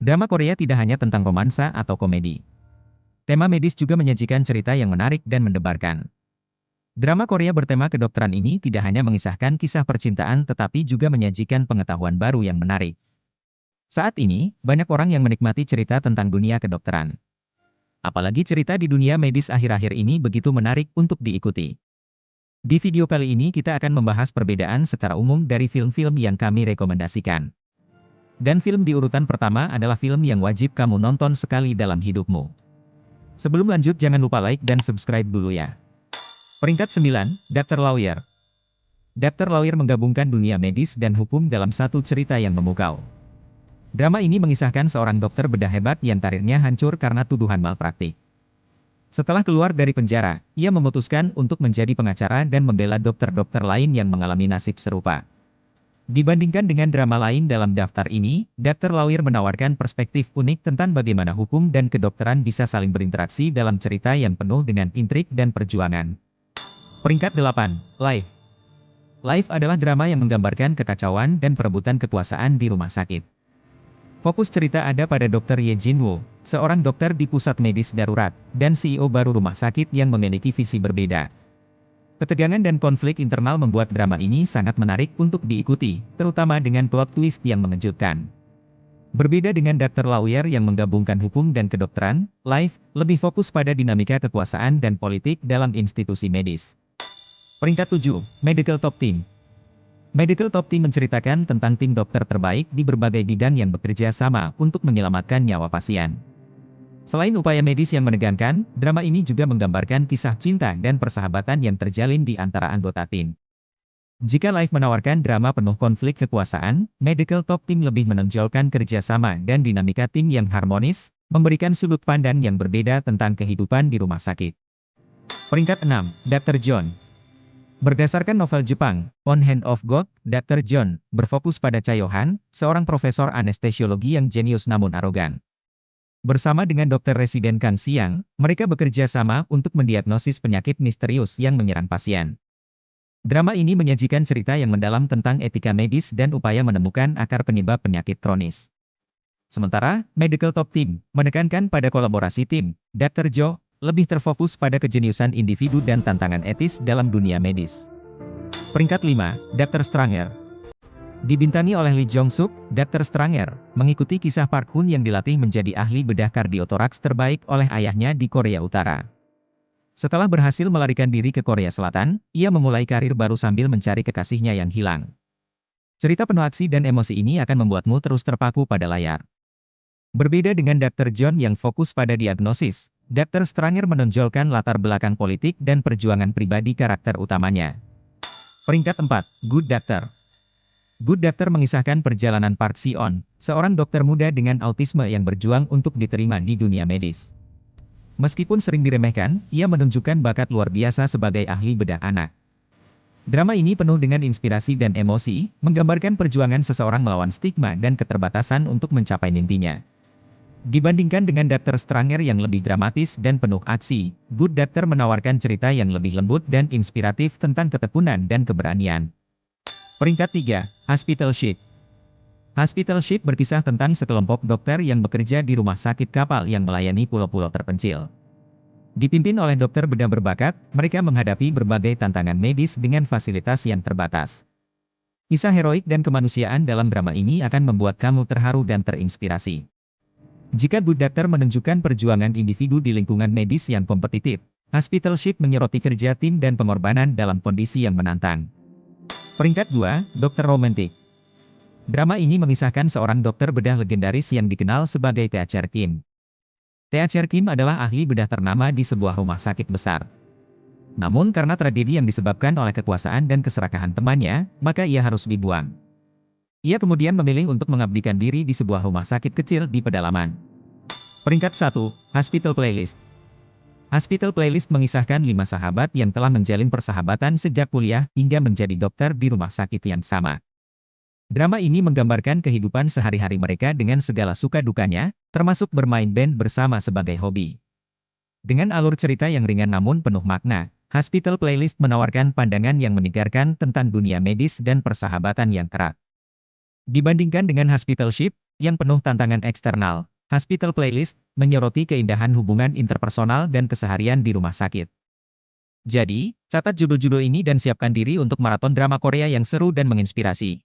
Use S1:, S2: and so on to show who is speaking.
S1: Drama Korea tidak hanya tentang romansa atau komedi. Tema medis juga menyajikan cerita yang menarik dan mendebarkan. Drama Korea bertema kedokteran ini tidak hanya mengisahkan kisah percintaan tetapi juga menyajikan pengetahuan baru yang menarik. Saat ini, banyak orang yang menikmati cerita tentang dunia kedokteran. Apalagi cerita di dunia medis akhir-akhir ini begitu menarik untuk diikuti. Di video kali ini kita akan membahas perbedaan secara umum dari film-film yang kami rekomendasikan. Dan film di urutan pertama adalah film yang wajib kamu nonton sekali dalam hidupmu. Sebelum lanjut jangan lupa like dan subscribe dulu ya. Peringkat 9, Dr. Lawyer. Dr. Lawyer menggabungkan dunia medis dan hukum dalam satu cerita yang memukau. Drama ini mengisahkan seorang dokter bedah hebat yang karirnya hancur karena tuduhan malpraktik. Setelah keluar dari penjara, ia memutuskan untuk menjadi pengacara dan membela dokter-dokter lain yang mengalami nasib serupa. Dibandingkan dengan drama lain dalam daftar ini, Dr. Lawyer menawarkan perspektif unik tentang bagaimana hukum dan kedokteran bisa saling berinteraksi dalam cerita yang penuh dengan intrik dan perjuangan. Peringkat 8, Life. Life adalah drama yang menggambarkan kekacauan dan perebutan kekuasaan di rumah sakit. Fokus cerita ada pada Dr. Ye Jin-woo, seorang dokter di pusat medis darurat, dan CEO baru rumah sakit yang memiliki visi berbeda. Ketegangan dan konflik internal membuat drama ini sangat menarik untuk diikuti, terutama dengan plot twist yang mengejutkan. Berbeda dengan Dr. Lawyer yang menggabungkan hukum dan kedokteran, Life lebih fokus pada dinamika kekuasaan dan politik dalam institusi medis. Peringkat 7, Medical Top Team. Medical Top Team menceritakan tentang tim dokter terbaik di berbagai bidang yang bekerja sama untuk menyelamatkan nyawa pasien. Selain upaya medis yang menegangkan, drama ini juga menggambarkan kisah cinta dan persahabatan yang terjalin di antara anggota tim. Jika Life menawarkan drama penuh konflik kekuasaan, Medical Top Team lebih menonjolkan kerjasama dan dinamika tim yang harmonis, memberikan sudut pandang yang berbeda tentang kehidupan di rumah sakit. Peringkat 6, Dr. John. Berdasarkan novel Jepang, On Hand of God, Dr. John berfokus pada Cha Yo-han, seorang profesor anestesiologi yang jenius namun arogan. Bersama dengan dokter residen Kang Siang, mereka bekerja sama untuk mendiagnosis penyakit misterius yang menyerang pasien. Drama ini menyajikan cerita yang mendalam tentang etika medis dan upaya menemukan akar penyebab penyakit kronis. Sementara, Medical Top Team menekankan pada kolaborasi tim. Dr. Jo lebih terfokus pada kejeniusan individu dan tantangan etis dalam dunia medis. Peringkat 5, Dr. Stranger. Dibintangi oleh Lee Jong-suk, Dr. Stranger mengikuti kisah Park Hoon yang dilatih menjadi ahli bedah kardiotoraks terbaik oleh ayahnya di Korea Utara. Setelah berhasil melarikan diri ke Korea Selatan, ia memulai karir baru sambil mencari kekasihnya yang hilang. Cerita penuh aksi dan emosi ini akan membuatmu terus terpaku pada layar. Berbeda dengan Dr. John yang fokus pada diagnosis, Dr. Stranger menonjolkan latar belakang politik dan perjuangan pribadi karakter utamanya. Peringkat 4, Good Doctor. Good Doctor mengisahkan perjalanan Park Si-on, seorang dokter muda dengan autisme yang berjuang untuk diterima di dunia medis. Meskipun sering diremehkan, ia menunjukkan bakat luar biasa sebagai ahli bedah anak. Drama ini penuh dengan inspirasi dan emosi, menggambarkan perjuangan seseorang melawan stigma dan keterbatasan untuk mencapai mimpinya. Dibandingkan dengan Dr. Stranger yang lebih dramatis dan penuh aksi, Good Doctor menawarkan cerita yang lebih lembut dan inspiratif tentang ketekunan dan keberanian. Peringkat 3, Hospital Ship. Hospital Ship berkisah tentang sekelompok dokter yang bekerja di rumah sakit kapal yang melayani pulau-pulau terpencil. Dipimpin oleh dokter bedah berbakat, mereka menghadapi berbagai tantangan medis dengan fasilitas yang terbatas. Kisah heroik dan kemanusiaan dalam drama ini akan membuat kamu terharu dan terinspirasi. Jika Good Doctor menunjukkan perjuangan individu di lingkungan medis yang kompetitif, Hospital Ship menyoroti kerja tim dan pengorbanan dalam kondisi yang menantang. Peringkat 2, Dokter Romantik. Drama ini mengisahkan seorang dokter bedah legendaris yang dikenal sebagai Tea Cher Kim. Tea Cher Kim adalah ahli bedah ternama di sebuah rumah sakit besar. Namun karena tragedi yang disebabkan oleh kekuasaan dan keserakahan temannya, maka ia harus dibuang. Ia kemudian memilih untuk mengabdikan diri di sebuah rumah sakit kecil di pedalaman. Peringkat 1, Hospital Playlist. Hospital Playlist mengisahkan 5 sahabat yang telah menjalin persahabatan sejak kuliah hingga menjadi dokter di rumah sakit yang sama. Drama ini menggambarkan kehidupan sehari-hari mereka dengan segala suka dukanya, termasuk bermain band bersama sebagai hobi. Dengan alur cerita yang ringan namun penuh makna, Hospital Playlist menawarkan pandangan yang menyegarkan tentang dunia medis dan persahabatan yang erat. Dibandingkan dengan Hospital Ship, yang penuh tantangan eksternal. Hospital Playlist menyoroti keindahan hubungan interpersonal dan keseharian di rumah sakit. Jadi, catat judul-judul ini dan siapkan diri untuk maraton drama Korea yang seru dan menginspirasi.